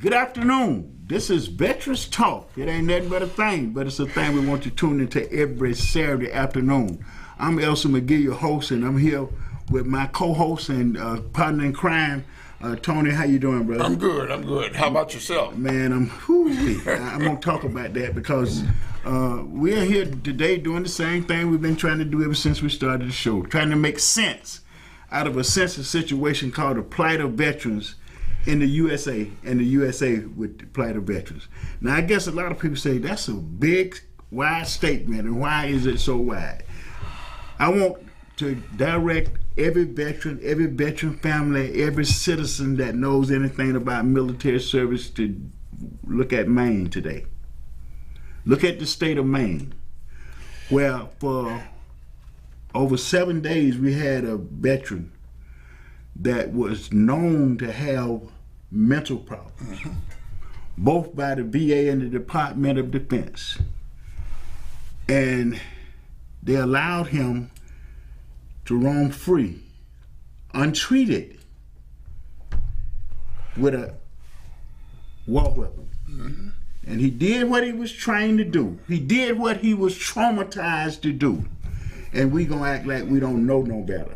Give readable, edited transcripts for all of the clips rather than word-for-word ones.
Good afternoon. This is Veterans Talk. It ain't nothing but a thing, but it's a thing we want you to tune into every Saturday afternoon. I'm Elsa McGee, your host, and I'm here with my co-host and partner in crime, Tony. How you doing, brother? I'm good. How about yourself? Man, I'm going to talk about that because we're here today doing the same thing we've been trying to do ever since we started the show, trying to make sense out of a sensitive situation called the plight of veterans in the USA, and the USA with the plight of veterans. Now, I guess a lot of people say that's a big, wide statement, and why is it so wide? I want to direct every veteran family, every citizen that knows anything about military service to look at Maine today. Look at the state of Maine, where for over 7 days we had a veteran that was known to have mental problems, both by the VA and the Department of Defense. And they allowed him to roam free, untreated, with a war weapon. And he did what he was trained to do. He did what he was traumatized to do. And we gonna act like we don't know no better.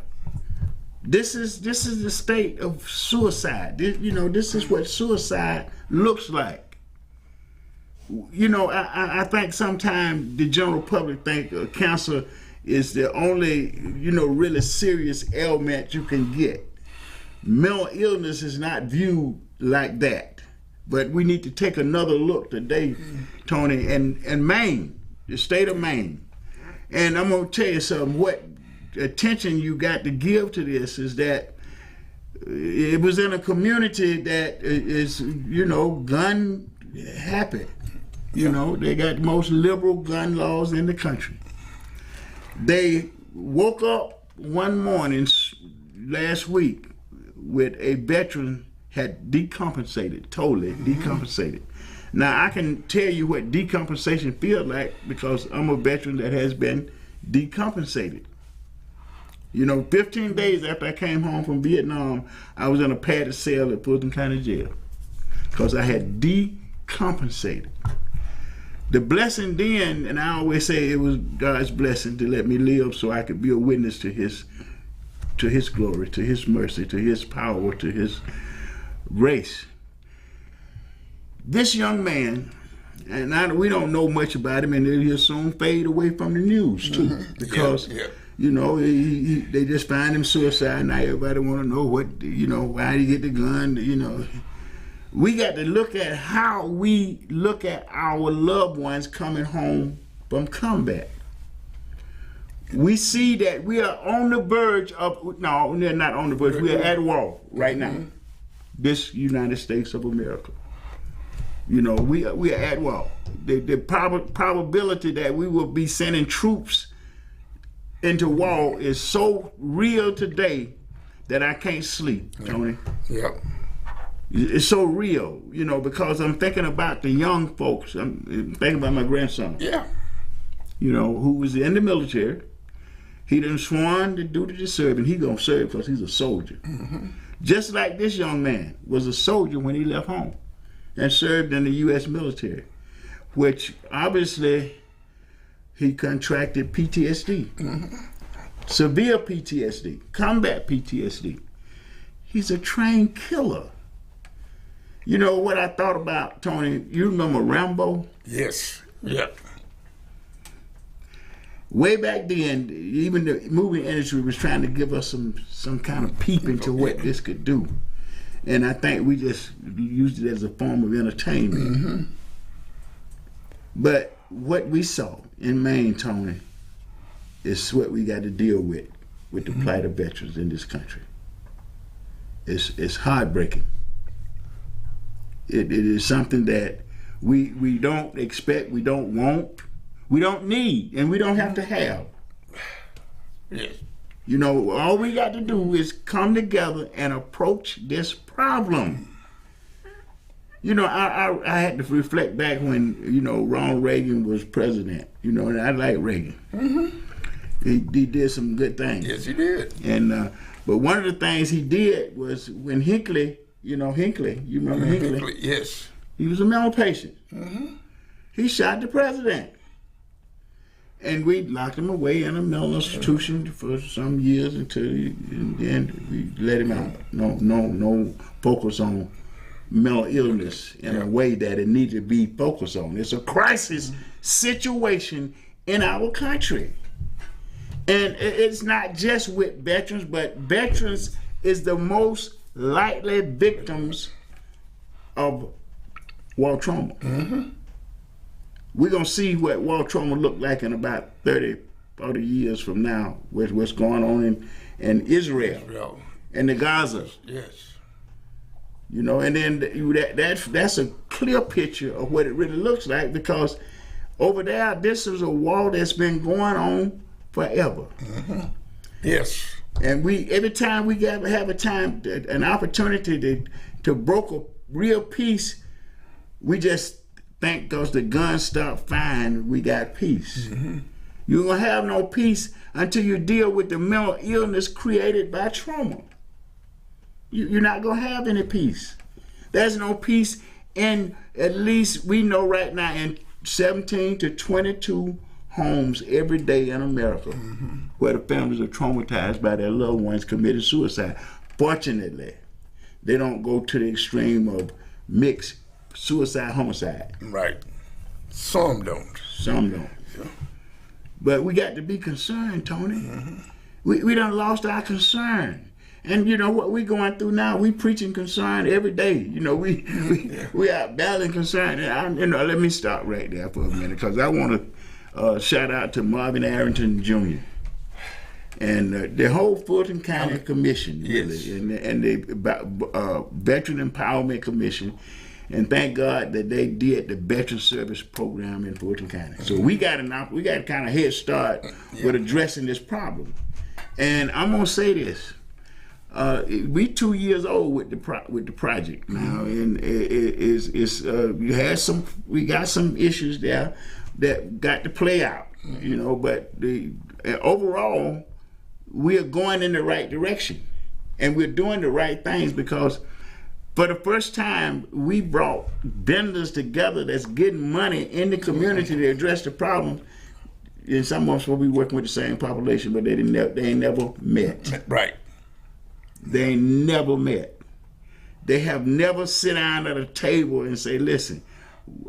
This is the state of suicide. This is what suicide looks like. I think sometimes the general public think cancer is the only, really serious ailment you can get. Mental illness is not viewed like that. But we need to take another look today, Tony, and Maine, the state of Maine. And I'm going to tell you something, what attention you got to give to this is that it was in a community that is, gun happy. They got the most liberal gun laws in the country. They woke up one morning last week with a veteran had decompensated, totally decompensated. Now, I can tell you what decompensation feels like because I'm a veteran that has been decompensated. 15 days after I came home from Vietnam, I was in a padded cell at Fulton County Jail because I had decompensated. The blessing then, and I always say it was God's blessing to let me live so I could be a witness to his glory, to his mercy, to his power, to his grace. This young man, and we don't know much about him, and he'll soon fade away from the news too, because they just find him suicide. Now everybody want to know why did he get the gun? We got to look at how we look at our loved ones coming home from combat. We see that we are on the verge of, no, they're not on the verge, we are at war right now. This United States of America. We are at war. The probability that we will be sending troops into war is so real today that I can't sleep, Tony. Yeah. It's so real, because I'm thinking about the young folks. I'm thinking about my grandson. Yeah. Who was in the military. He done sworn to duty to serve, and he gonna serve because he's a soldier. Just like this young man was a soldier when he left home and served in the U.S. military, which obviously he contracted PTSD, severe PTSD, combat PTSD. He's a trained killer. You know what I thought about, Tony? You remember Rambo? Yes. Yep. Way back then, even the movie industry was trying to give us some kind of peep into what this could do. And I think we just used it as a form of entertainment. But what we saw in Maine, Tony, is what we got to deal with the plight of veterans in this country. It's heartbreaking. It is something that we don't expect, we don't want, we don't need, and we don't have to have. Yes. All we got to do is come together and approach this problem. I had to reflect back when, Ronald Reagan was president, and I like Reagan. He did some good things. Yes, he did. And but one of the things he did was when Hinckley, You know, Hinckley. You remember Hinckley? Hinckley, yes. He was a mental patient. He shot the president. And we locked him away in a mental institution for some years and then we let him out. No focus on mental illness in a way that it needs to be focused on. It's a crisis situation in our country. And it's not just with veterans, but veterans is the most likely victims of war trauma. We're going to see what war trauma look like in about 30, 40 years from now, with what's going on in Israel and the Gaza. Yes. You know, and then that's a clear picture of what it really looks like, because over there, this is a war that's been going on forever. Yes. And every time we have an opportunity to broker real peace, we just think because the guns stop firing, we got peace. You're going to have no peace until you deal with the mental illness created by trauma. You're not going to have any peace. There's no peace in, at least we know right now, in 17 to 22 homes every day in America where the families are traumatized by their loved ones committed suicide. Fortunately, they don't go to the extreme of mixed suicide, homicide. Right. Some don't. Some don't. Yeah. But we got to be concerned, Tony. We done lost our concern. And you know what we going through now? We preaching concern every day. You know, we are battling concern. And let me stop right there for a minute, because I want to shout out to Marvin Arrington Jr. and the whole Fulton County Commission, really, and the Veteran Empowerment Commission. And thank God that they did the Veteran Service Program in Fulton County. So we got a kind of head start with addressing this problem. And I'm gonna say this: we 2 years old with the project now, and we got some issues there that got to play out, you know. But overall, we are going in the right direction, and we're doing the right things, because for the first time, we brought vendors together that's getting money in the community to address the problem. And some of us will be working with the same population, but they ain't never met. Right. They ain't never met. They have never sit down at a table and say, "Listen,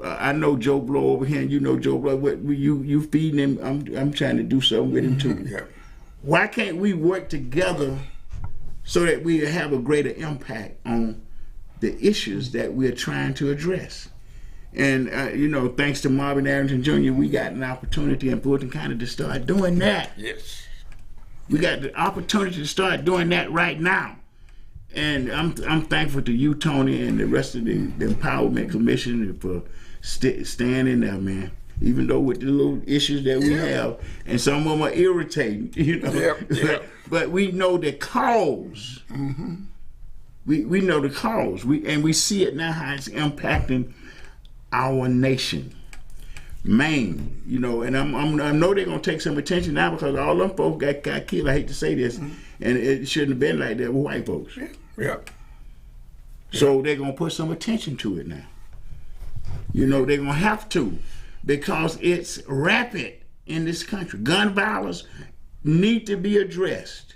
I know Joe Blow over here, and you know Joe Blow. What you feeding him? I'm trying to do something with him too. Yeah. Why can't we work together so that we have a greater impact on the issues that we're trying to address?" And you know, thanks to Marvin Arrington Jr., we got an opportunity in Fulton County to start doing that. Yes. We got the opportunity to start doing that right now. And I'm thankful to you, Tony, and the rest of the Empowerment Commission for standing there, man. Even though with the little issues that we have, and some of them are irritating, you know. But we know the cause. We know the cause. We see it now, how it's impacting our nation, Maine, you know. And I know they're gonna take some attention now, because all them folks got killed. I hate to say this, and it shouldn't have been like that with white folks. So they're gonna put some attention to it now. You know, they're gonna have to, because it's rampant in this country. Gun violence need to be addressed.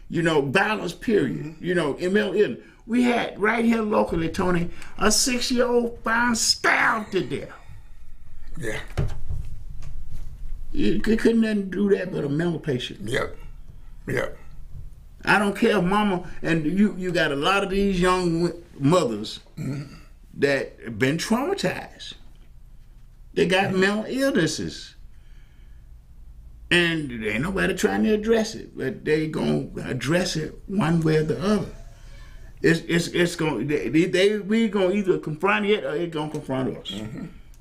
You know, violence, period. You know, MLN. We had right here locally, Tony, a 6-year-old found stabbed to death. Yeah. You couldn't even do that but a mental patient. Yep. I don't care, mama, and you got a lot of these young mothers that have been traumatized. They got mental illnesses. And there ain't nobody trying to address it, but they gonna address it one way or the other. It's going. We gonna either confront it or it gonna confront us.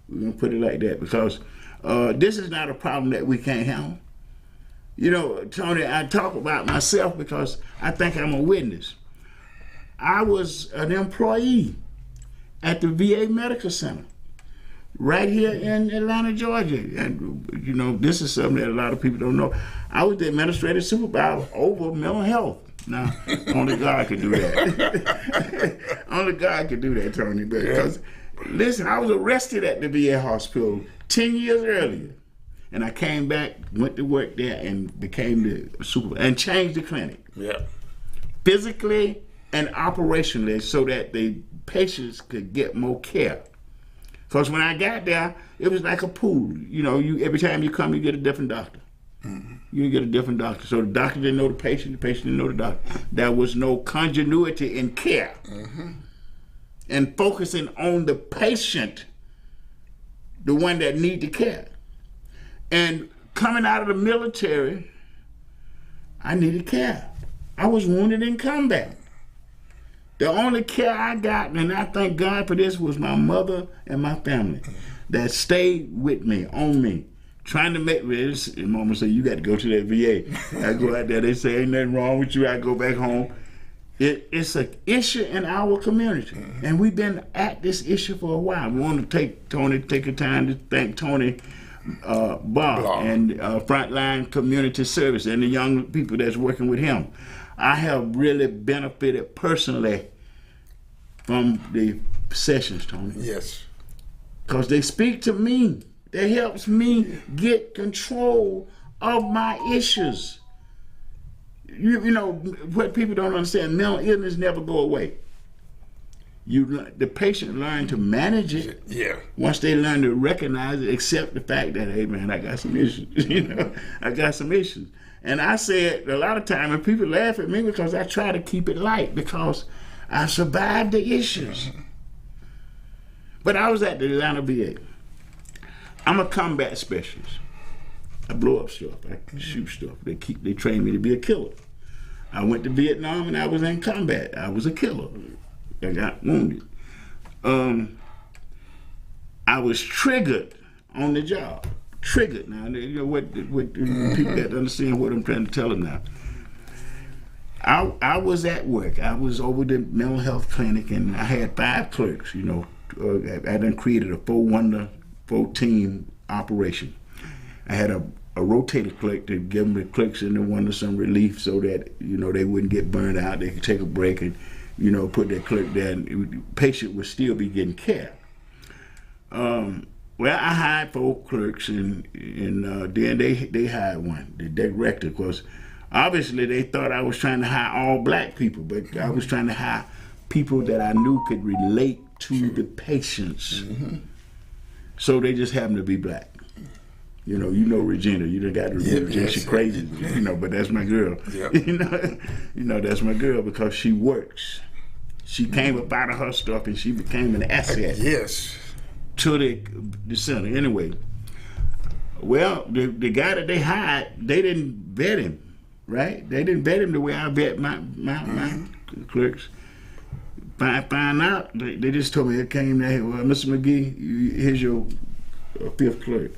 We're gonna put it like that, because this is not a problem that we can't handle. You know, Tony, I talk about myself because I think I'm a witness. I was an employee at the VA Medical Center right here in Atlanta, Georgia. And, you know, this is something that a lot of people don't know. I was the administrative supervisor over mental health. Now, only God could do that. Only God could do that, Tony. Because, listen, I was arrested at the VA hospital 10 years earlier. And I came back, went to work there, and became the supervisor, and changed the clinic. Yeah. Physically and operationally, so that the patients could get more care. Because when I got there, it was like a pool. You know, every time you come, you get a different doctor. Mm-hmm. You get a different doctor. So the doctor didn't know the patient didn't know the doctor. There was no continuity in care. Mm-hmm. And focusing on the patient, the one that need the care. And coming out of the military, I needed care. I was wounded in combat. The only care I got, and I thank God for this, was my mother and my family that stayed with me, on me, trying to make this. And Mama said, you got to go to that VA. I go out there, they say, ain't nothing wrong with you. I go back home. It's an issue in our community. And we've been at this issue for a while. We want to take the time to thank Tony Barr and Frontline Community Service and the young people that's working with him. I have really benefited personally from the sessions, Tony. Yes. Because they speak to me. They helps me get control of my issues. You know, what people don't understand, mental illness never go away. The patient learn to manage it. Yeah. Once they learn to recognize it, accept the fact that, hey man, I got some issues. I got some issues. And I said a lot of times, and people laugh at me because I try to keep it light because I survived the issues. Mm-hmm. But I was at the Atlanta VA. I'm a combat specialist. I blow up stuff. I shoot stuff. They train me to be a killer. I went to Vietnam and I was in combat. I was a killer. I got wounded. I was triggered on the job. Triggered. Now, you know what people got to understand what I'm trying to tell them now. I was at work. I was over the mental health clinic, and I had 5 clerks. You know, I done created a 4-team operation. I had a rotator clerk to give them the clerks in the wonder some relief, so that they wouldn't get burned out. They could take a break and put their clerk there, and the patient would still be getting care. Well, I hired 4 clerks, and then they hired one, the director, because obviously they thought I was trying to hire all black people, but I was trying to hire people that I knew could relate to the patients. Mm-hmm. So they just happened to be black. You know Regina. You done got Regina. She's crazy, but that's my girl. Yep. That's my girl because she works. She came up out of her stuff and she became an asset. Yes. To the center. Anyway, well, the guy that they hired, they didn't vet him, right? They didn't vet him the way I vet my clerks. Find out, they just told me, it came there, well, Mr. McGee, here's your 5th clerk.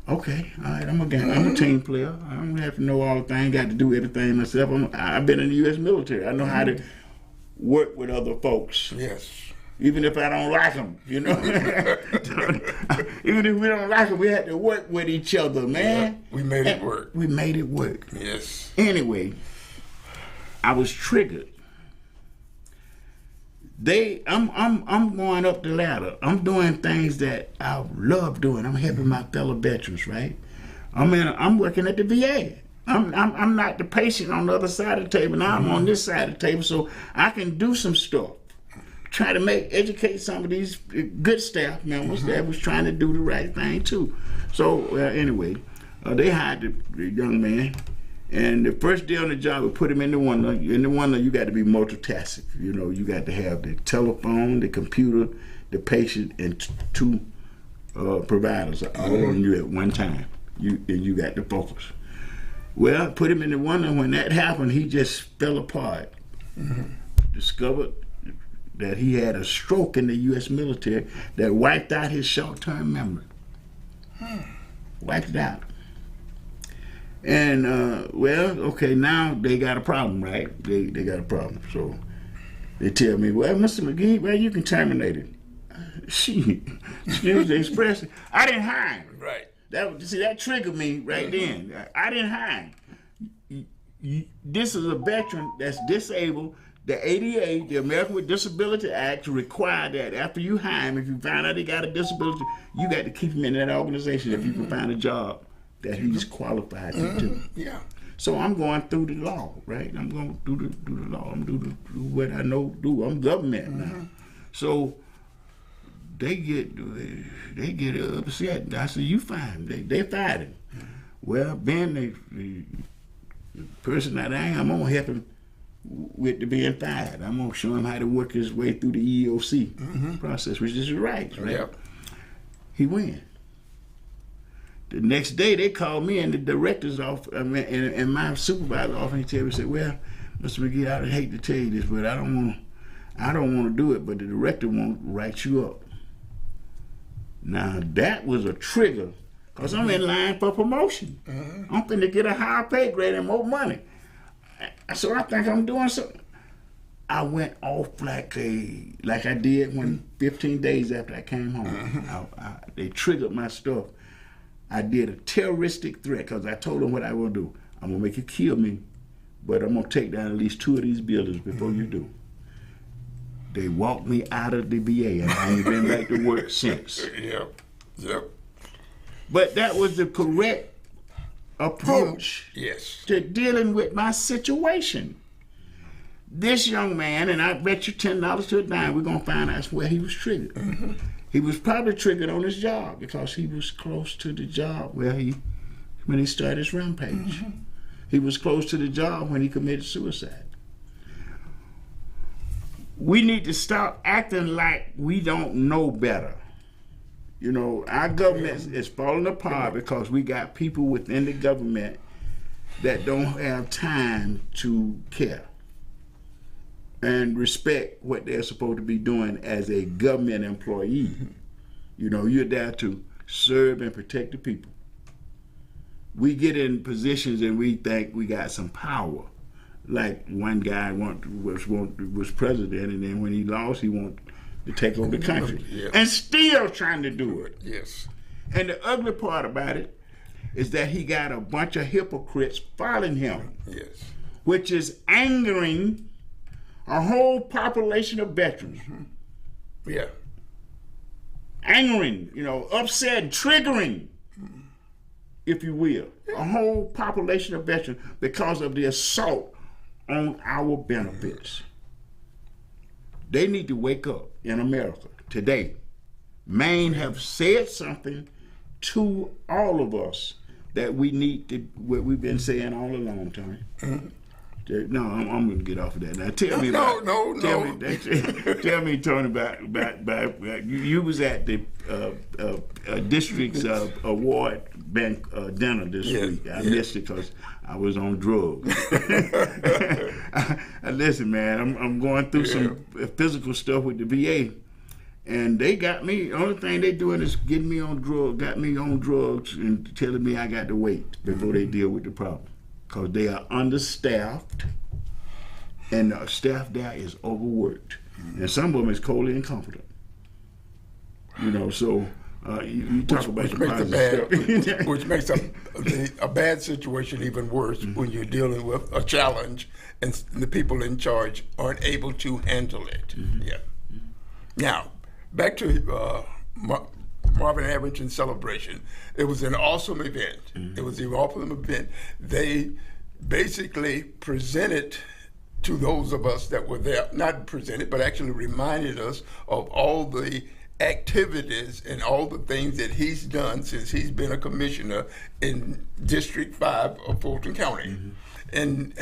Okay, all right, I'm a team player. I don't have to know all the things, got to do everything myself. I've been in the U.S. military. I know how to work with other folks. Yes. Even if I don't like them, Even if we don't like them, we had to work with each other, man. Yeah, we made it work. We made it work. Yes. Anyway, I was triggered. I'm going up the ladder. I'm doing things that I love doing. I'm helping my fellow veterans, right? I'm working at the VA. I'm not the patient on the other side of the table. Now I'm on this side of the table, so I can do some stuff. Try to educate some of these good staff members that was trying to do the right thing too. So anyway, they hired the young man. And the first day on the job, we put him in the wonder. In the wonder, you got to be multitasking. You got to have the telephone, the computer, the patient, and 2 providers all on you at one time. You got to focus. Well, put him in the wonder. When that happened, he just fell apart. Mm-hmm. Discovered that he had a stroke in the U.S. military that wiped out his short-term memory. Wiped it out. And, now they got a problem, right? They got a problem. So they tell me, well, Mr. McGee, well, you can terminate it. Excuse the expression. I didn't hire him. Right. That triggered me right then. I didn't hire him. this is a veteran that's disabled. The ADA, the American with Disability Act, require that after you hire him, if you find out he got a disability, you got to keep him in that organization if you can find a job that he's qualified to do. Yeah. So I'm going through the law, right? I'm going to do the law. I'm going to do what I know to do. I'm government now. So they get upset. I said, you fired him. They fired him. Well, Ben, the person that I am, I'm going to help him with the being fired. I'm going to show him how to work his way through the EEOC process, which is right? Yep. He win. The next day, they called me in the director's office, and my supervisor's office, and he said, well, Mr. McGee, I hate to tell you this, but I don't want to do it, but the director won't write you up. Now, that was a trigger, because I'm in line for promotion. I'm finna get a higher pay grade and more money. So I think I'm doing something. I went off like I did when 15 days after I came home. They triggered my stuff. I did a terroristic threat because I told them what I will do. I'm going to make you kill me, but I'm going to take down at least 2 of these buildings before you do. They walked me out of the VA, and I ain't been back to work since. Yep. But that was the correct approach to dealing with my situation. This young man, and I bet you $10 to a dime, we're going to find out where he was triggered. He was probably triggered on his job because he was close to the job when he started his rampage. He was close to the job when he committed suicide. We need to stop acting like we don't know better. You know, our government is falling apart because we got people within the government that don't have time to care and respect what they're supposed to be doing as a government employee. You know, you're there to serve and protect the people. We get in positions and we think we got some power. Like one guy was president, and then when he lost, he wanted to take over the country. And still trying to do it. Yes. And the ugly part about it is that he got a bunch of hypocrites following him. Yes. Which is angering a whole population of veterans. Yeah. Angering, upset, triggering, if you will, a whole population of veterans because of the assault on our benefits. They need to wake up in America today. Maine have said something to all of us that we need to, what we've been saying all along, Tony. No, I'm going to get off of that now. Tell me, Tony, about you was at the district's award bank dinner this week. I missed it because I was on drugs. Listen, man, I'm going through some physical stuff with the VA, and they got me. Only thing they doing is getting me on drugs, got me on drugs, and telling me I got to wait before they deal with the problem. Because they are understaffed, and the staff there is overworked. And some of them is coldly incompetent. So you talk about the positive stuff. Which makes a bad situation even worse when you're dealing with a challenge and the people in charge aren't able to handle it. Yeah. Now, back to Marvin Harrington celebration. It was an awesome event. It was an awesome event. They basically presented to those of us that were there, not presented, but actually reminded us of all the activities and all the things that he's done since he's been a commissioner in District 5 of Fulton County. And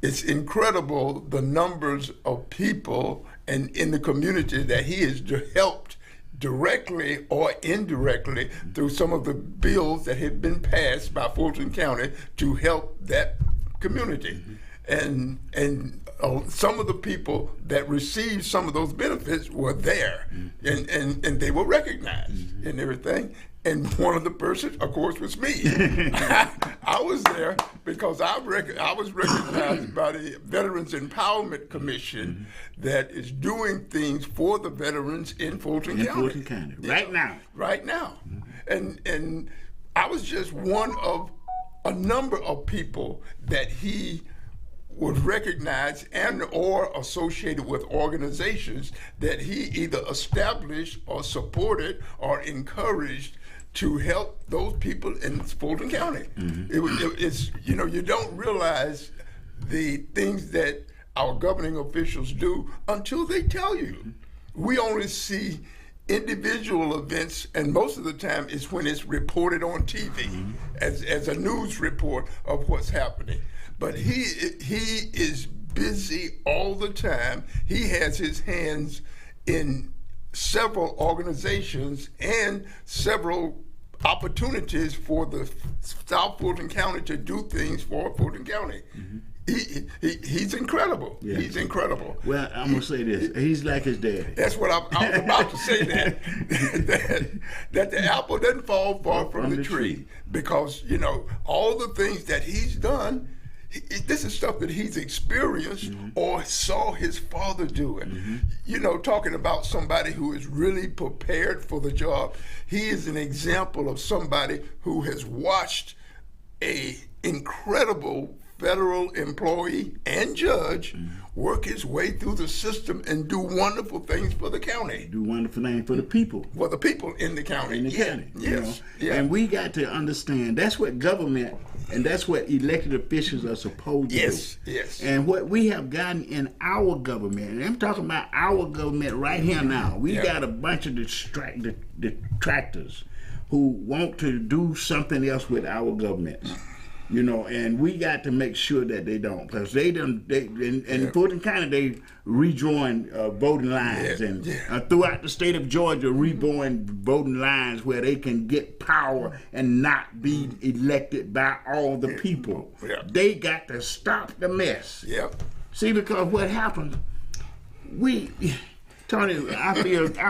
it's incredible the numbers of people and in the community that he has helped directly or indirectly through some of the bills that had been passed by Fulton County to help that community. And some of the people that received some of those benefits were there, and they were recognized and everything. And one of the persons, of course, was me. I was there because I was recognized by the Veterans Empowerment Commission that is doing things for the veterans in Fulton County. Fulton County, right now. Right now. And I was just one of a number of people that he was recognized and or associated with organizations that he either established or supported or encouraged to help those people in Fulton County. It's, you know, you don't realize the things that our governing officials do until they tell you. We only see individual events, and most of the time it's when it's reported on TV as a news report of what's happening. But he is busy all the time. He has his hands in several organizations and several opportunities for the South Fulton County to do things for Fulton County. He's incredible. Yeah. He's incredible. Well, I'm going to say this. He's like his daddy. That's what I was about to say, that the apple doesn't fall far from the tree. Because, you know, all the things that he's done, this is stuff that he's experienced or saw his father doing. You know, talking about somebody who is really prepared for the job. He is an example of somebody who has watched a incredible federal employee and judge work his way through the system and do wonderful things for the county. Do wonderful things for the people. For the people in the county. In the county. Yes. You know? Yeah. And we got to understand that's what government and that's what elected officials are supposed to do. Yes. And what we have gotten in our government, and I'm talking about our government right here now, we got a bunch of detractors who want to do something else with our government. You know, and we got to make sure that they don't, because in Fulton County they rejoined voting lines, and throughout the state of Georgia rejoined voting lines where they can get power and not be elected by all the people. They got to stop the mess. See, because what happened, Tony, I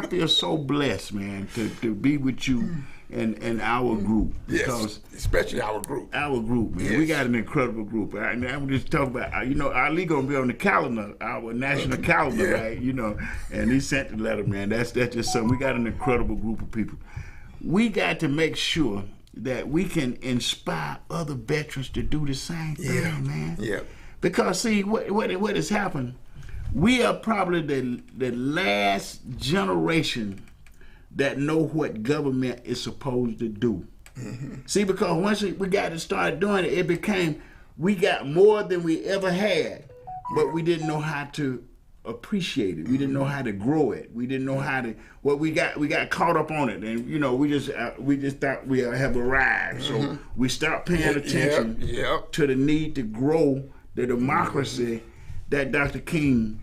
feel so blessed, man, to be with you. And our group, because especially our group, man, we got an incredible group. And I'm just talking about, you know, Ali gonna be on the calendar, our national calendar, right? You know, and he sent the letter, man. That's just something. We got an incredible group of people. We got to make sure that we can inspire other veterans to do the same thing, man. Because see, what has happened? We are probably the last generation that know what government is supposed to do. See, because once we got to start doing it, it became, we got more than we ever had, but we didn't know how to appreciate it. We didn't know how to grow it. We didn't know how to, we got caught up on it, and you know, we just thought we have arrived. So we stopped paying attention to the need to grow the democracy that Dr. King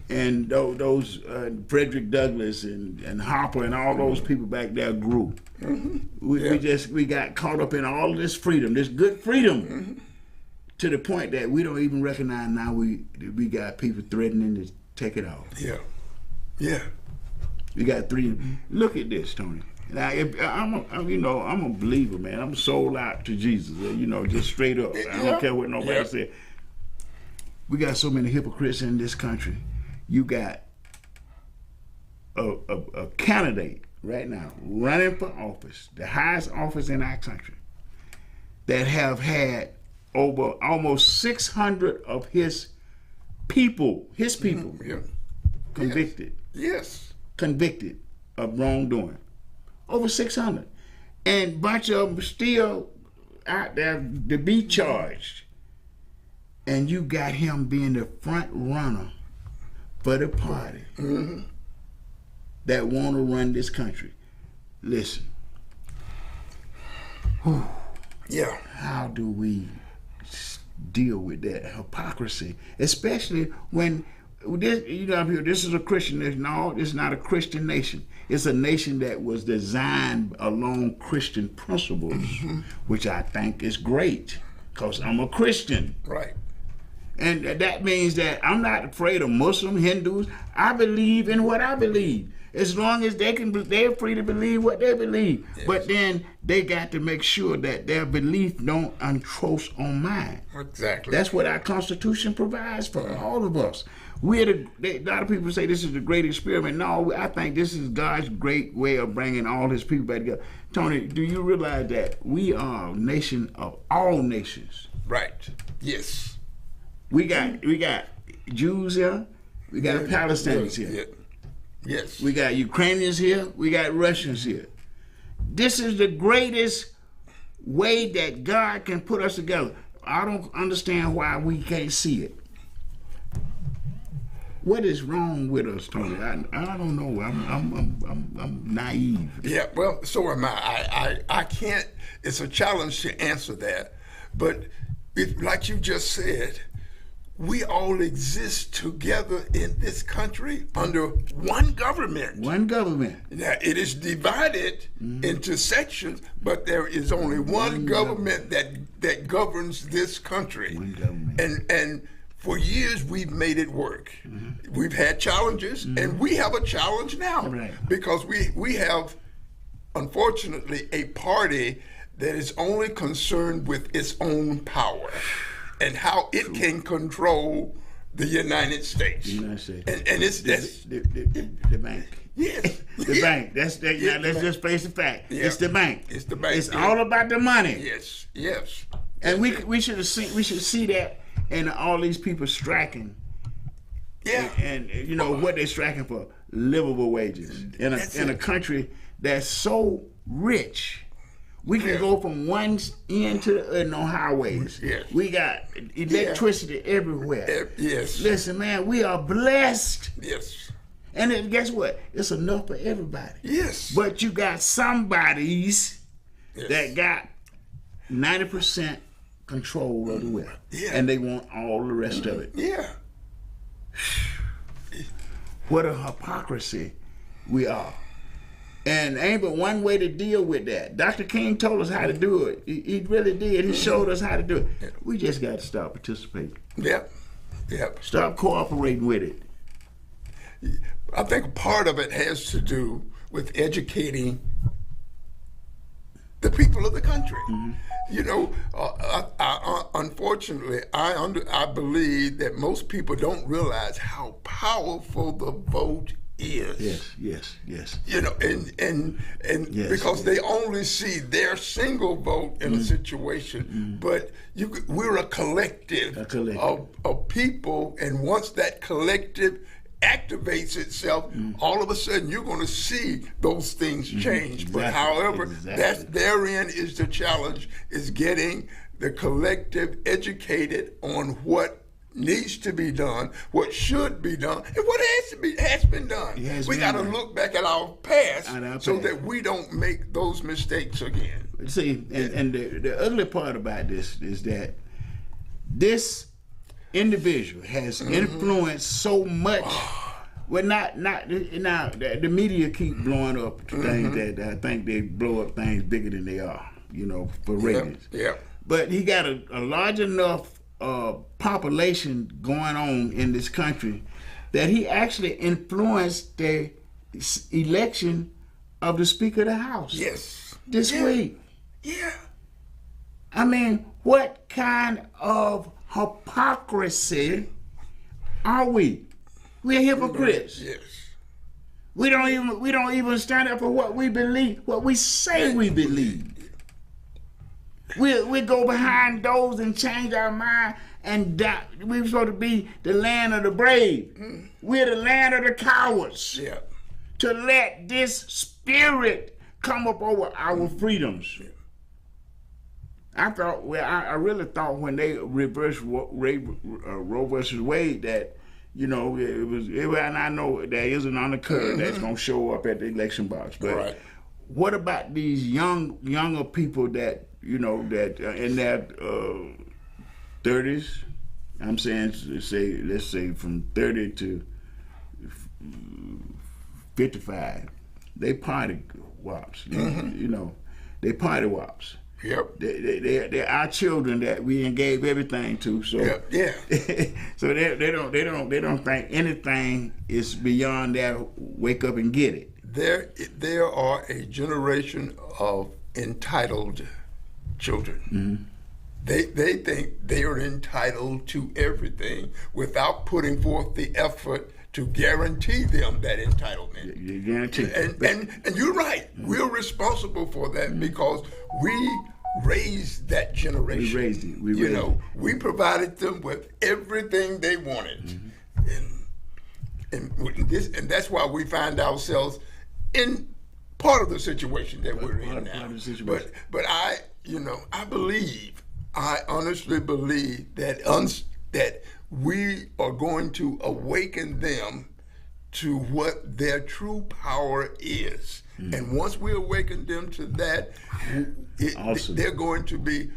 and those Frederick Douglass and Harper and all those people back there grew. We got caught up in all of this freedom, this good freedom, to the point that we don't even recognize now we got people threatening to take it off. We got three. Look at this, Tony. Now, I'm a believer, man. I'm sold out to Jesus. You know, just straight up. I don't care what nobody said. We got so many hypocrites in this country. You got a candidate right now running for office, the highest office in our country, that have had over almost 600 of his people convicted. Convicted of wrongdoing. Over 600. And a bunch of them still out there to be charged. And you got him being the front runner for the party that want to run this country. Listen. How do we deal with that hypocrisy? Especially when this, this is a Christian nation. No, it's not a Christian nation. It's a nation that was designed along Christian principles, which I think is great, because I'm a Christian. And that means that I'm not afraid of Muslims, Hindus. I believe in what I believe. as long as they're free to believe what they believe. Yes. But then they got to make sure that their belief don't encroach on mine. Exactly. That's what our Constitution provides for all of us. A lot of people say this is the great experiment. No, I think this is God's great way of bringing all his people back together. Tony, do you realize that we are a nation of all nations? Right. Yes. We got Jews here. We got Palestinians here. Yeah. Yes. We got Ukrainians here. We got Russians here. This is the greatest way that God can put us together. I don't understand why we can't see it. What is wrong with us, Tony? I don't know. I'm naive. Yeah. Well, so am I. I can't. It's a challenge to answer that, but like you just said, we all exist together in this country under one government. One government. Now, it is divided into sections, but there is only one government that governs this country. One government. And for years, we've made it work. We've had challenges, and we have a challenge now. Right. Because we have, unfortunately, a party that is only concerned with its own power and how it can control the United States. United States. And it's the bank. Yes. The bank. Now let's just face the fact. Yeah. It's the bank. It's the bank. It's all about the money. Yes. Yes. And we should see that in all these people striking. Yeah. And you know what they're striking for? Livable wages in a country that's so rich. We can go from one end to the other on highways. Yes. We got electricity everywhere. Yes. Listen, man, we are blessed. Yes. And then guess what? It's enough for everybody. Yes. But you got somebodies that got 90% control of the wealth. Yeah. And they want all the rest of it. Yeah. What a hypocrisy we are. And ain't but one way to deal with that. Dr. King told us how to do it. He really did. He showed us how to do it. We just got to stop participating. Yep. Yep. Stop cooperating with it. I think part of it has to do with educating the people of the country. You know, unfortunately, I believe that most people don't realize how powerful the vote is. Yes. You know, and Yes, because they only see their single vote in a situation, but we're a collective, of people, and once that collective activates itself, all of a sudden you're going to see those things change. But however, that's therein is the challenge, is getting the collective educated on what needs to be done, what should be done, and what has been done. We got to look back at our past so that we don't make those mistakes again. See, and the ugly part about this is that this individual has influenced so much. Well, not now. The media keep blowing up things that I think they blow up things bigger than they are. You know, for ratings. Yeah. But he got a large enough population going on in this country that he actually influenced the election of the Speaker of the House. Yes. This week. Yeah. I mean, what kind of hypocrisy are we? We're hypocrites. Yes. We don't even stand up for what we believe, what we say we believe. We go behind doors and change our mind and die. We're supposed to be the land of the brave. We're the land of the cowards. Yeah. To let this spirit come up over our freedoms. I really thought when they reversed Roe versus Wade that, you know, and I know there is an undercurrent that's going to show up at the election box. But what about these younger people that, you know, that in their 30s? I'm saying, let's say from 30 to 55. They party wops. You know, they party wops. Yep. They're our children that we gave everything to. So Yeah. so they don't think anything is beyond their wake up and get it. There are a generation of entitled children. Mm-hmm. They think they are entitled to everything without putting forth the effort to guarantee them that entitlement. You guarantee. And you're right. We're responsible for that because we raised that generation. We raised it. We provided them with everything they wanted. And that's why we find ourselves in part of the situation that we're in now. But I honestly believe that we are going to awaken them to what their true power is. And once we awaken them to that, they're going to be,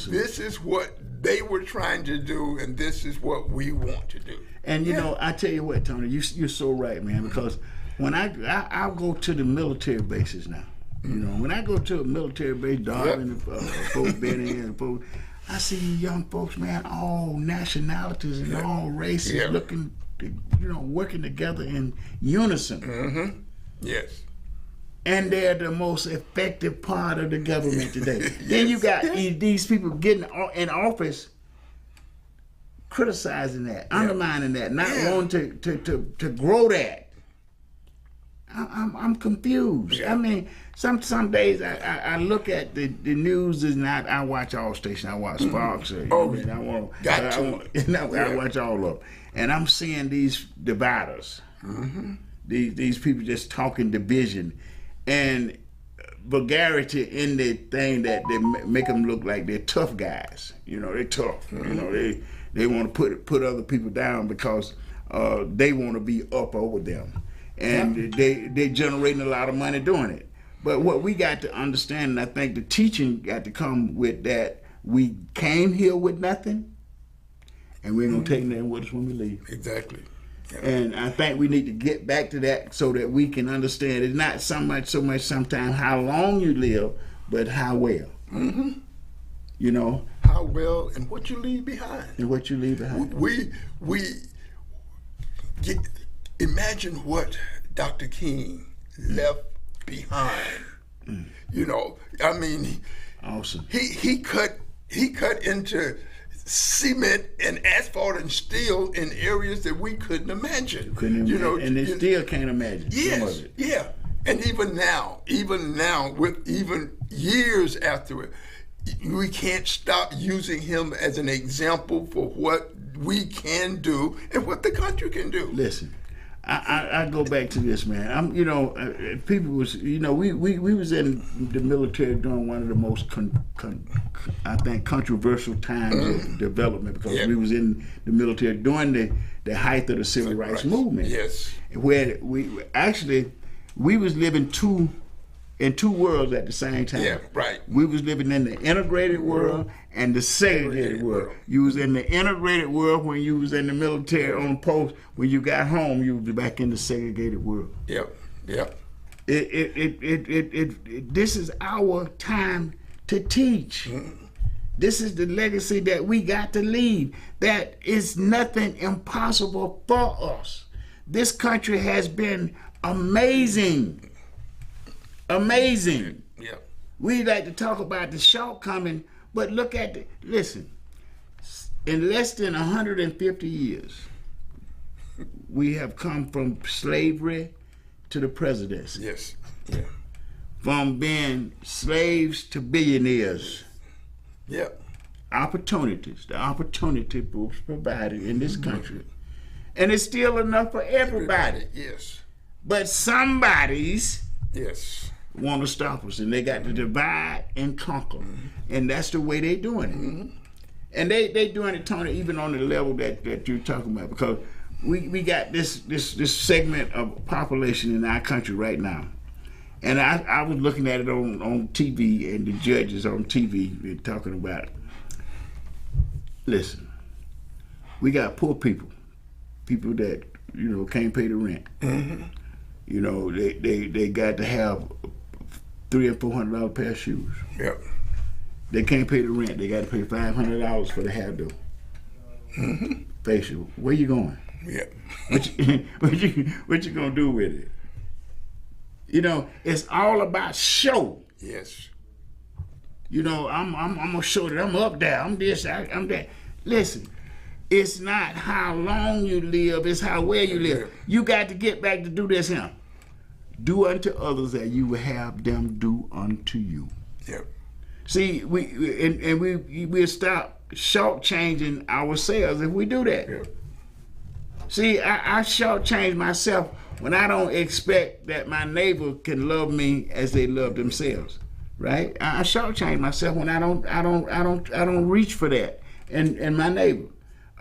this is what they were trying to do, and this is what we want to do. And I tell you what, Tony, you're so right, man, because when I'll go to the military bases now. When I go to a military base, Darwin, folks been in, folks, I see young folks, man, all nationalities and all races looking, working together in unison. Mm-hmm. Yes. And they're the most effective part of the government today. Then you got these people getting in office, criticizing that, undermining that, not wanting to grow that. I'm confused. Yeah. I mean, some days I look at the news and I watch all stations. I watch Fox. I watch all of them, and I'm seeing these dividers. Mm-hmm. These people just talking division and vulgarity in the thing that they make them look like they're tough guys. They're tough. Mm-hmm. They want to put other people down because they want to be up over them. And they're generating a lot of money doing it. But what we got to understand, and I think the teaching got to come with that, we came here with nothing, and we're going to take nothing with us when we leave. Exactly. Yeah. And I think we need to get back to that so that we can understand it's not so much sometimes how long you live, but how well. Mm-hmm. How well and what you leave behind. Imagine what Dr. King left behind. Awesome. He cut into cement and asphalt and steel in areas that we couldn't imagine. And they still can't imagine. Yes, some of it. Yeah. And even now, with even years after it, we can't stop using him as an example for what we can do and what the country can do. Listen, I go back to this, man. People was, we was in the military during one of the most, controversial times of development because we was in the military during the height of the civil rights movement. Yes. Where we was living in two worlds at the same time. Yeah, right. We was living in the integrated world and the segregated world. You was in the integrated world when you was in the military on post. When you got home, you was back in the segregated world. Yep. This is our time to teach. This is the legacy that we got to leave. That is nothing impossible for us. This country has been amazing. Amazing. Yeah. We like to talk about the shortcoming, but look at listen. In less than 150 years, we have come from slavery to the presidency. Yes. Yeah. From being slaves to billionaires. Yeah. The opportunity was provided in this country. And it's still enough for everybody. Yes. But somebody's want to stop us, and they got to divide and conquer, and that's the way they doing it. And they doing it, Tony, even on the level that you're talking about, because we got this segment of population in our country right now, and I was looking at it on TV, and the judges on TV talking about it. Listen, we got poor people that can't pay the rent. They got to have $300 and $400 pair of shoes. Yep. They can't pay the rent. They got to pay $500 for the hairdo. Facial. Where you going? Yeah. What you gonna do with it? You know, it's all about show. Yes. You know, I'm gonna show that I'm up there. I'm this. I'm that. Listen, it's not how long you live. It's how well you live. You got to get back to do this here. Do unto others that you will have them do unto you. Yep. See, we'll stop shortchanging ourselves if we do that. Yep. See, I shortchange myself when I don't expect that my neighbor can love me as they love themselves. Right? I shortchange myself when I don't reach for that in my neighbor,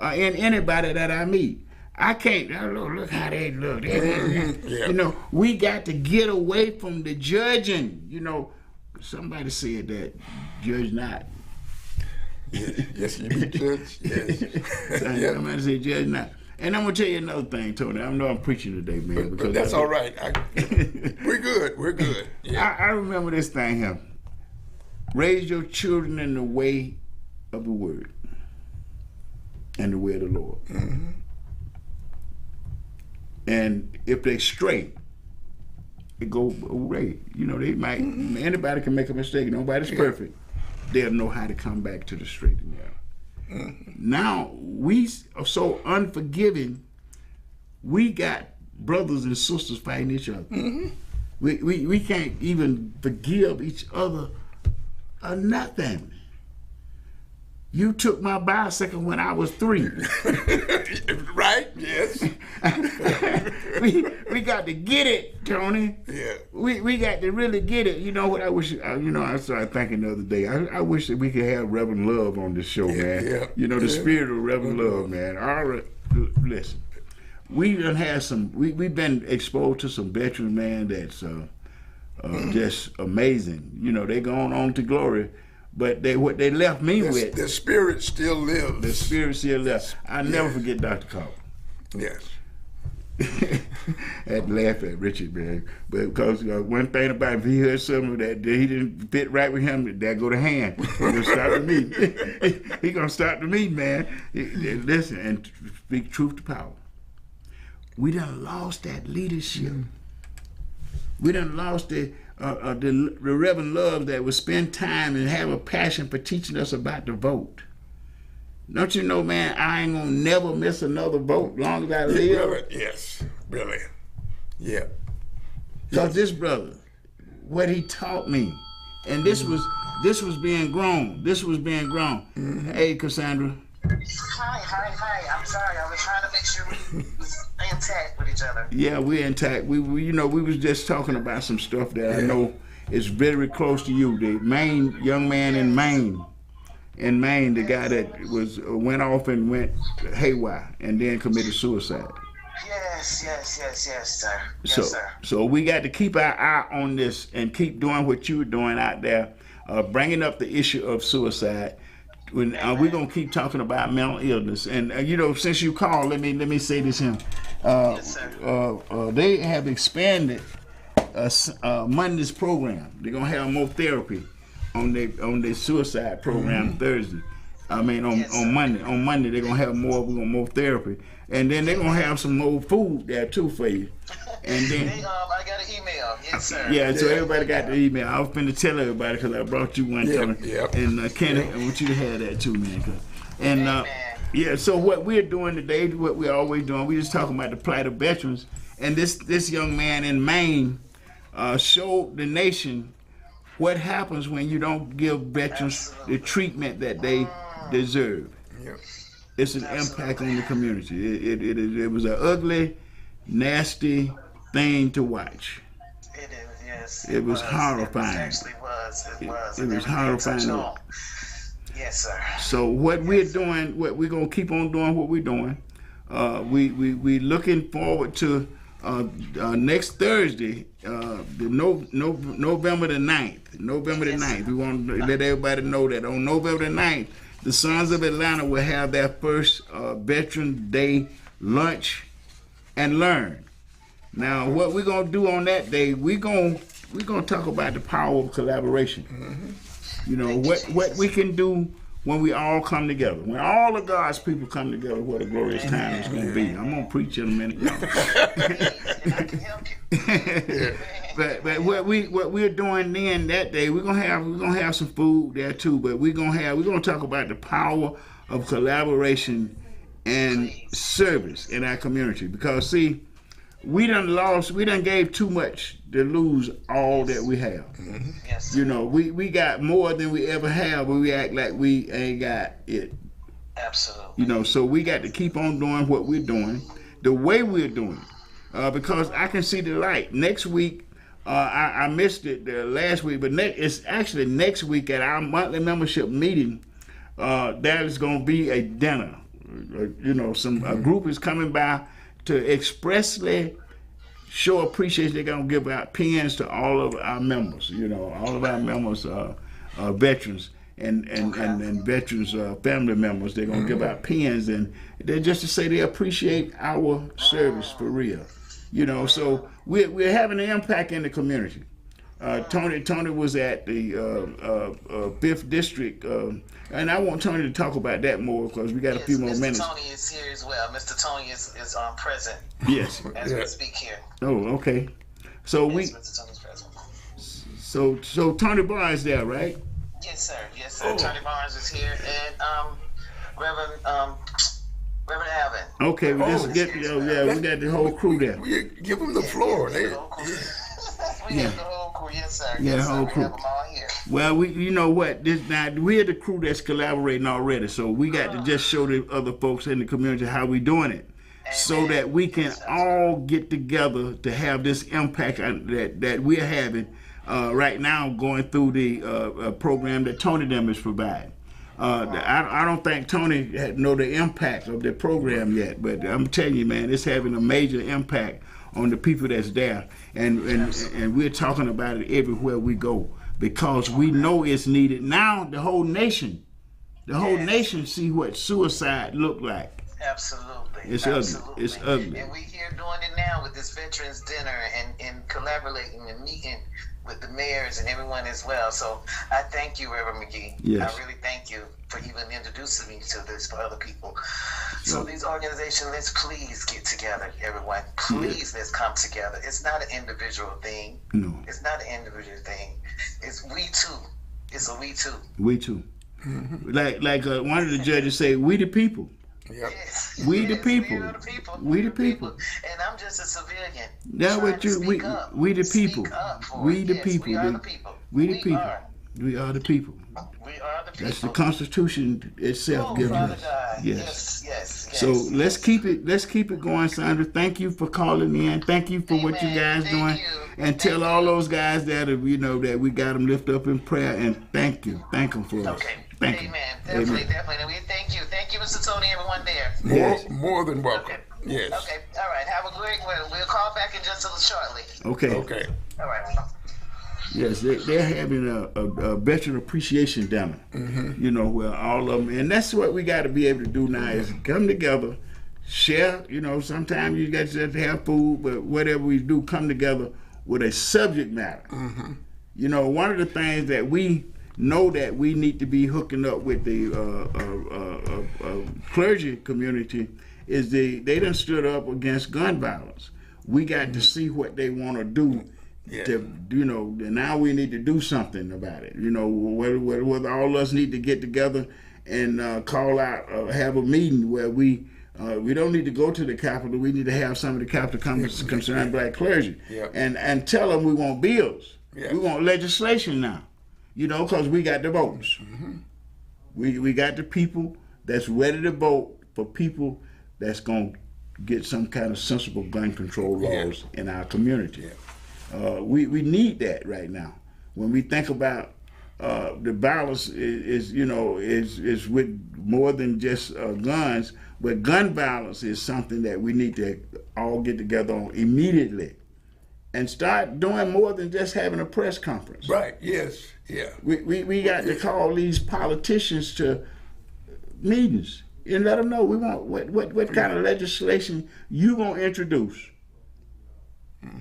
in anybody that I meet. I can't. Look how they look. Yeah. You know, we got to get away from the judging. You know, somebody said that judge not. Yes, you be judged. Yes. Somebody said judge not. And I'm gonna tell you another thing, Tony. I know I'm preaching today, man. But that's all right. We're good. We're good. Yeah. I remember this thing here. Raise your children in the way of the word and the way of the Lord. Mm-hmm. And if they stray, it go away. You know, they might. Anybody can make a mistake. Nobody's perfect. They'll know how to come back to the straight and narrow. Now we are so unforgiving. We got brothers and sisters fighting each other. We can't even forgive each other or nothing. You took my bicycle when I was 3. Right? Yes. we got to get it, Tony. Yeah. We got to really get it. You know what I wish? I started thinking the other day. I wish that we could have Reverend Love on this show, man. Yeah. You know, the spirit of Reverend Love, man. All right, listen. We done had some. We've been exposed to some veterans, man. That's just amazing. You know, they gone on to glory. But what they left me with, the spirit still lives. The spirit still left. I never forget Dr. Carter. Yes. I had to laugh at Richard, man. But because one thing about him, if he heard something that he didn't fit right with him, that go to hand. He's gonna start with me. He gonna start with me, man. Listen and speak truth to power. We done lost that leadership. We done lost the Reverend Love that would spend time and have a passion for teaching us about the vote. Don't you know, man, I ain't gonna never miss another vote long as I live. Yes, really. Yeah. Because this brother, what he taught me, and this was being grown. This was being grown. Hey, Cassandra. Hi. I'm sorry. I was trying to make sure we was intact with each other. Yeah, we're intact. We was just talking about some stuff that I know is very close to you. The main young man in Maine, the guy that went off and went haywire and then committed suicide. Yes, sir. Sir. So we got to keep our eye on this and keep doing what you're doing out there, bringing up the issue of suicide. When we're gonna keep talking about mental illness, and since you called, let me say this here. Yes, sir. They have expanded Monday's program. They're gonna have more therapy on their suicide program Thursday. I mean on Monday. On Monday they're gonna have more therapy, and then they're gonna have some more food there too for you. And then I got an email. Yes, sir. Yeah, so everybody got the email. I was finna tell everybody because I brought you one time. Yep. And Kenny, I want you to have that too, man. And so what we're doing today, what we're always doing, we're just talking about the plight of veterans. And this young man in Maine showed the nation what happens when you don't give veterans the treatment that they deserve. Yep. It's an impact on the community. It was an ugly, nasty thing to watch. It is, yes. It was horrifying. It actually was. It was horrifying. Yes, sir. So what we're doing, what we're gonna keep on doing, what we're doing. We looking forward to next Thursday, November the 9th. November the 9th. We want to let everybody know that on November the 9th, the Sons of Atlanta will have their first Veterans Day lunch and learn. Now, what we're gonna do on that day, we're gonna talk about the power of collaboration. You know, Thank you, what Jesus. we can do when we all come together. When all of God's people come together, what a glorious time it's going to be. I'm going to preach in a minute, y'all. And I can help you. But what we're doing then that day, we're gonna have some food there too. But we're gonna talk about the power of collaboration and service in our community. Because see, we done gave too much to lose all that we have. Yes. You know, we got more than we ever have, but we act like we ain't got it. Absolutely. You know, so we got to keep on doing what we're doing, the way we're doing it. Because I can see the light. Next week, I missed it last week, but it's actually next week at our monthly membership meeting. There is going to be a dinner. You know, a group is coming by to expressly show appreciation. They're going to give out pens to all of our members. You know, all of our members are veterans and veterans family members. They're going to give out pens, and they're just to say they appreciate our service for real. You know, so we're having an impact in the community. Tony was at the 5th District, and I want Tony to talk about that more because we got a few more Mr. minutes. Tony is here as well. Mr. Tony is present Yes. as we speak here. Oh, okay. So Yes, Mr. Tony's present. so Tony Barr is there, right? Yes, sir. Yes, sir. Oh. Tony Barnes is here, and Reverend Alvin. Okay, we just get we got the whole crew there. We give them the floor. We have the whole crew. Yes, sir. Yeah, Yes, the whole sir. crew. We have them all here. Well, you know what? We're the crew that's collaborating already, so we got to just show the other folks in the community how we doing it, so that we can all get together to have this impact that we're having right now, going through the program that Tony them is providing. I don't think Tony know the impact of the program yet, but I'm telling you, man, it's having a major impact on the people that's there, and we're talking about it everywhere we go because we know it's needed. Now the whole nation see what suicide look like. Absolutely. It's Absolutely. ugly. It's ugly. And we here doing it now with this Veterans Dinner and collaborating and meeting with the mayors and everyone as well. So I thank you, Reverend McGee. Yes. I really thank you for even introducing me to this for other people. So these organizations, let's please get together, everyone. Please, let's come together. It's not an individual thing. No. It's not an individual thing. It's we too. It's a we too. We too. Like one of the judges say, we the people. Yep. Yes. We the Yes, people. We are the people. We the people. And I'm just a civilian. That's trying what to you speak up. we the people. Speak up for We it. the Yes, people. We are the people. We the people. Are. We are the people. We are the people. That's the Constitution itself Oh, giving Father us. God. Yes. Yes. So let's keep it going, Sandra. Thank you for calling in. Thank you for what you Amen. guys Thank doing. you. And tell all those guys that that we got them lift up in prayer, and thank them for us. Okay. Thank you. Amen. Definitely. And we thank you. Thank you, Mr. Tony, everyone there. Yes. More than welcome. Yes. Okay. All right. Have a great one. We'll call back in just a little shortly. Okay. Okay. All right. Yes, they're having a veteran appreciation dinner. You know, where all of them, and that's what we got to be able to do now is come together, share. You know, sometimes you got to have food, but whatever we do, come together with a subject matter. You know, one of the things that we know that we need to be hooking up with the clergy community is they done stood up against gun violence. We got to see what they want to do. Yeah. To, you know, now we need to do something about it. You know, whether all of us need to get together and call out, have a meeting where we don't need to go to the Capitol. We need to have some of the Capitol concerned black clergy, Yeah. and tell them we want bills. Yeah. We want legislation now. You know, because we got the votes. We got the people that's ready to vote for people that's going to get some kind of sensible gun control laws in our community. Yeah. We need that right now. When we think about the violence is with more than just guns, but gun violence is something that we need to all get together on immediately and start doing more than just having a press conference. Right. Yes. Yeah. We got to call these politicians to meetings and let them know we want what kind of legislation you gonna introduce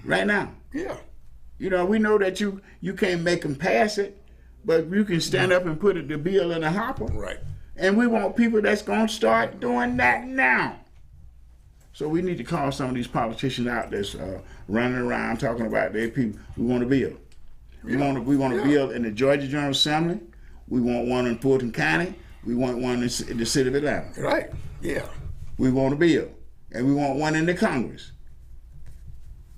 right now. Yeah. You know, we know that you can't make them pass it, but you can stand up and put the bill in the hopper. Right. And we want people that's going to start doing that now. So we need to call some of these politicians out that's running around talking about their people. We want a bill. We want a bill in the Georgia General Assembly. We want one in Fulton County. We want one in the city of Atlanta. Right. Yeah. We want a bill. And we want one in the Congress.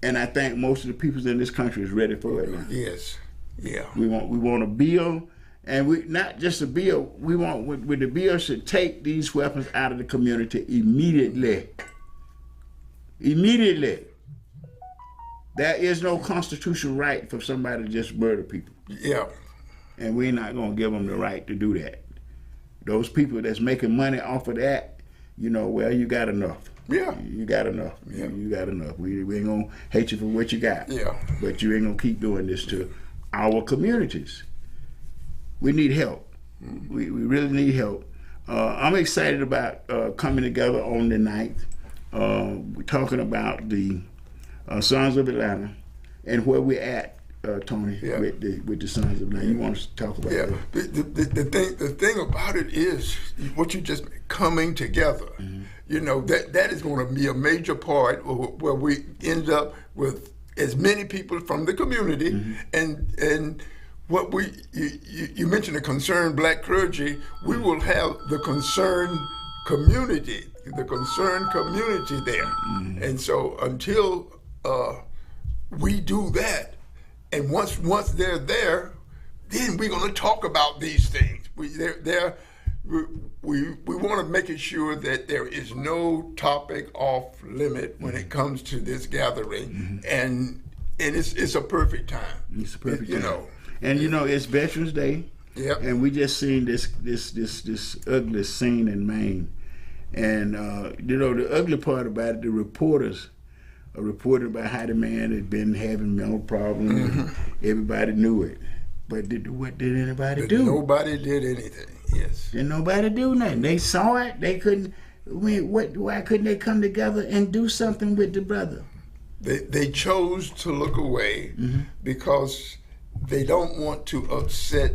And I think most of the people in this country is ready for it now. Yes. Yeah. We want a bill, and we not just a bill. We want with the bill should take these weapons out of the community immediately. Immediately. There is no constitutional right for somebody to just murder people. Yeah. And we're not going to give them the right to do that. Those people that's making money off of that, well, you got enough. Yeah. You got enough. Yeah. You got enough. We ain't going to hate you for what you got. Yeah. But you ain't going to keep doing this to our communities. We need help. We really need help. I'm excited about coming together on the 9th. We're talking about the Sons of Atlanta and where we're at, Tony, with the Sons of Atlanta. You want to talk about that? The thing about it is what you just coming together. That is going to be a major part where we end up with as many people from the community and what you mentioned the concerned black clergy. We will have the concerned community there, and so until we do that, and once they're there, then we're going to talk about these things. We want to make sure that there is no topic off limit when it comes to this gathering, and it's a perfect time. It's a perfect time. And it's Veterans Day. Yep. And we just seen this ugly scene in Maine. And the ugly part about it, the reporters reported about how the man had been having mental problems. Everybody knew it. But what did anybody do? Nobody did anything. Yes. Did nobody do nothing? They saw it. They couldn't. Why couldn't they come together and do something with the brother? They chose to look away because they don't want to upset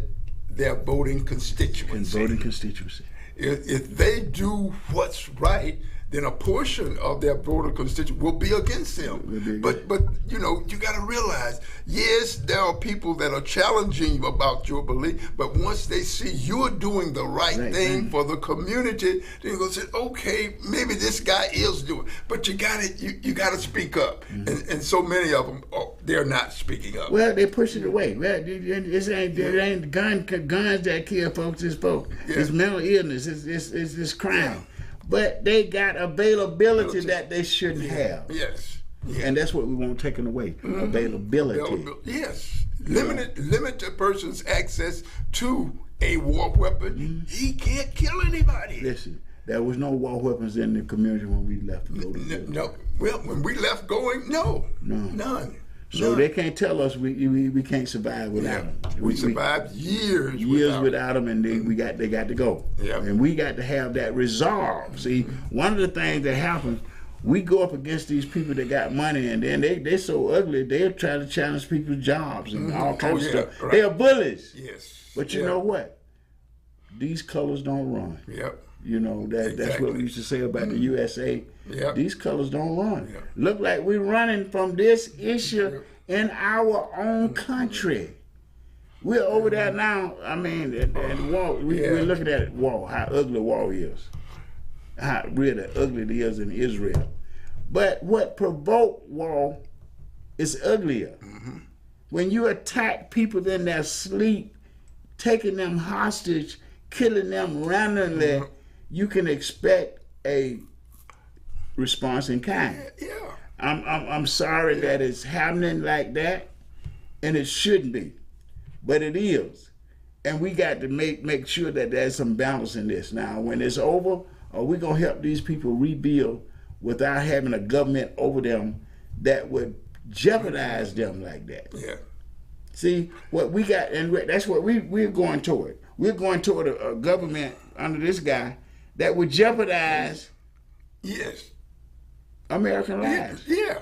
their voting constituency. If they do what's right, then a portion of their voter constituency will be against them. But you got to realize, yes, there are people that are challenging you about your belief, but once they see you're doing the right thing for the community, they're going to say, okay, maybe this guy is doing it. But you got to speak up. And so many of them, they're not speaking up. Well, they push it away. Well, it ain't guns that kill folks. It's folks. Yeah. It's mental illness. It's crime. But they got availability that they shouldn't have. Yes. And that's what we want taken away. Availability. Yes. Limit a person's access to a war weapon. He can't kill anybody. Listen, there was no war weapons in the community when we left. No. Well, when we left going, none. So they can't tell us we can't survive without them. We survived years without them, and they got to go. Yeah. And we got to have that resolve. See, one of the things that happens, we go up against these people that got money, and then they're so ugly, they'll try to challenge people's jobs and all kinds of stuff. Right. They are bullies. Yes. But you know what? These colors don't run. Yep. That's what we used to say about the USA. Yep. These colors don't run. Yep. Look like we're running from this issue in our own country. We're over there now. I mean, and war, we're looking at war, how ugly war is, how really ugly it is in Israel. But what provoked war is uglier. When you attack people in their sleep, taking them hostage, killing them randomly, you can expect a response in kind. Yeah. I'm sorry that it's happening like that, and it shouldn't be, but it is, and we got to make sure that there's some balance in this. Now, when it's over, we're gonna help these people rebuild without having a government over them that would jeopardize them like that. Yeah. See what we got, and that's what we're going toward. We're going toward a government under this guy that would jeopardize American lives. Yeah.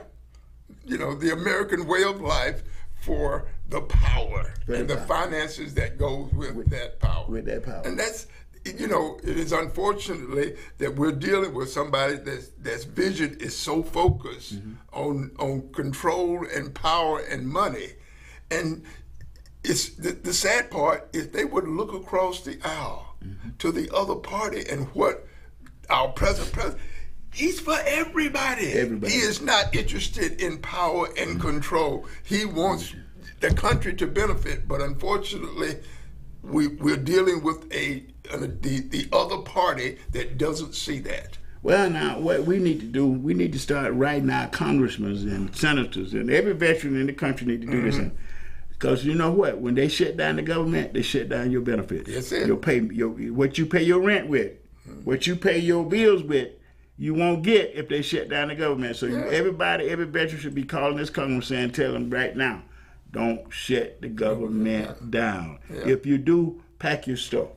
The American way of life for the power Very and the power. finances that goes with that power. With that power. And that's, you know, it is unfortunately that we're dealing with somebody that's vision is so focused on control and power and money. And it's the sad part is they would look across the aisle to the other party and what our president, he's for everybody. He is not interested in power and control. He wants the country to benefit, but unfortunately, we're dealing with the other party that doesn't see that. Well, now, what we need to do, we need to start writing our congressmen and senators, and every veteran in the country need to do this. Because you know what? When they shut down the government, they shut down your benefits. Yes, sir. What you pay your rent with, what you pay your bills with, you won't get if they shut down the government. So every veteran should be calling this congressman and tell them right now, don't shut the government down. If you do, pack your stuff.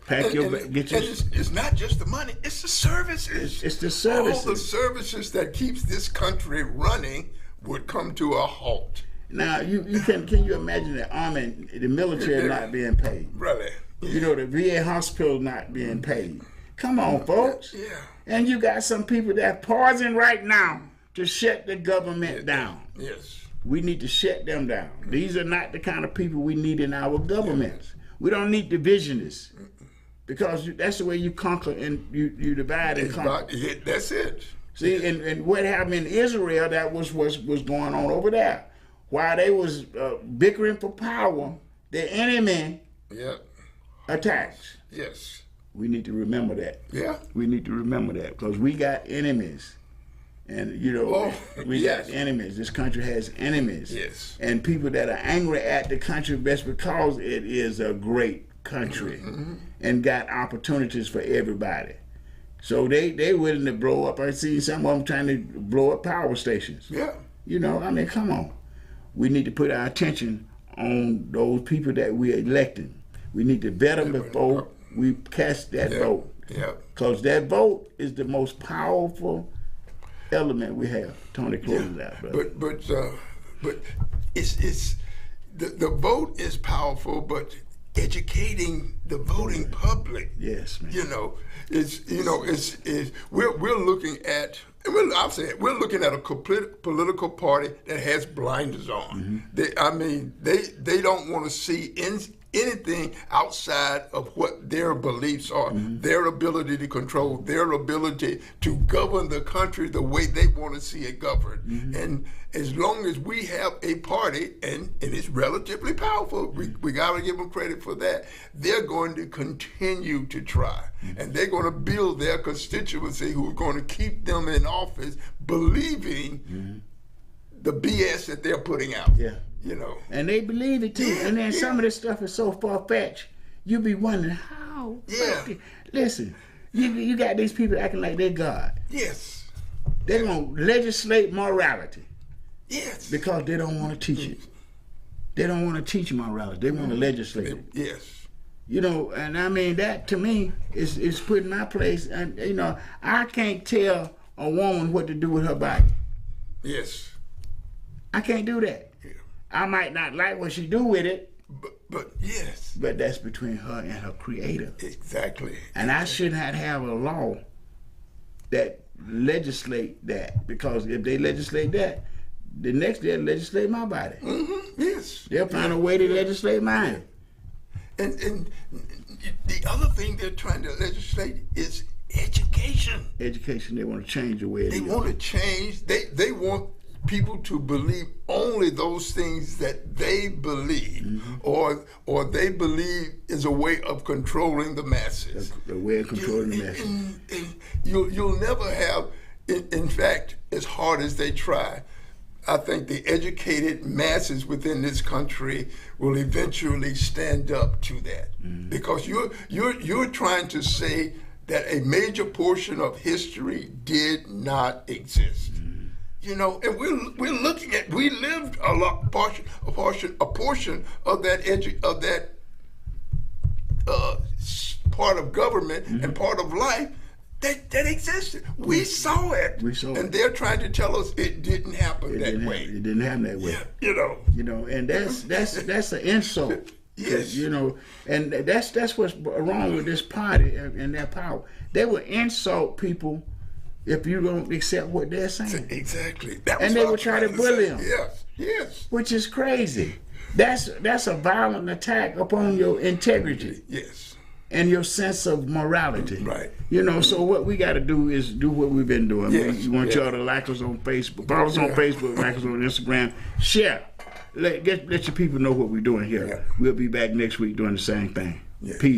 Pack get your. It's not just the money; it's the services. It's the services. All the services that keeps this country running would come to a halt. Now, can you imagine the army, the military not being paid? Really? You know, the VA hospital not being paid. Come on, folks. And you got some people that are pausing right now to shut the government down. Yes. We need to shut them down. These are not the kind of people we need in our governments. We don't need divisionists, because that's the way you conquer and you divide and conquer. That's it. See, and what happened in Israel, that was going on over there. While they was bickering for power, the enemy attacks. Yes. We need to remember that. We need to remember that, because we got enemies. And, you know, we got enemies. This country has enemies. Yes. And people that are angry at the country just because it is a great country and got opportunities for everybody. So they willing to blow up. I've seen some of them trying to blow up power stations. You know, I mean, come on. We need to put our attention on those people that we're electing. We need to vet them before we cast that vote. Because that vote is the most powerful element we have. Tony closes out, brother. But it's the vote is powerful, but educating the voting public. Yes, man. You know, we're looking at. I'll say it. We're looking at a political party that has blinders on. They don't want to see anything outside of what their beliefs are, their ability to control, their ability to govern the country the way they want to see it governed. And as long as we have a party, and it's relatively powerful, we got to give them credit for that, they're going to continue to try. And they're going to build their constituency who are going to keep them in office believing the BS that they're putting out. You know, and they believe it too. And then some of this stuff is so far-fetched, you be wondering how. Listen, you got these people acting like they're God. They're going to legislate morality. Because they don't want to teach it. They don't want to teach morality. They want to legislate it. You know, and I mean, that to me is putting my place. And, you know, I can't tell a woman what to do with her body. I can't do that. I might not like what she do with it, but that's between her and her creator. Exactly. And I should not have a law that legislate that, because if they legislate that, the next they'll legislate my body. They'll find a way to legislate mine. And the other thing they're trying to legislate is education. Education. They want to change the way they want to change. They want people to believe only those things that they believe, or they believe is a way of controlling the masses. A way of controlling the masses. And you'll never have, in fact, as hard as they try, I think the educated masses within this country will eventually stand up to that, because you're trying to say that a major portion of history did not exist. You know, and we're looking at, we lived a portion of that part of government and part of life That existed. We saw it. We saw and it. they're trying to tell us it didn't happen It that didn't way. happen. It didn't happen that way. Yeah, You know, and that's an insult. Yes. You know, and that's what's wrong with this party and their power. They will insult people if you don't accept what they're saying, Exactly. and they will try to bully them. Yes. Which is crazy. That's a violent attack upon your integrity Yes. and your sense of morality. Right. You know, so what we got to do is do what we've been doing. Yes, We want yes. y'all to like us on Facebook, follow us on Yeah. Facebook, like us on Instagram, share. Let your people know what we're doing here. Yeah. We'll be back next week doing the same thing. Yeah. Peace.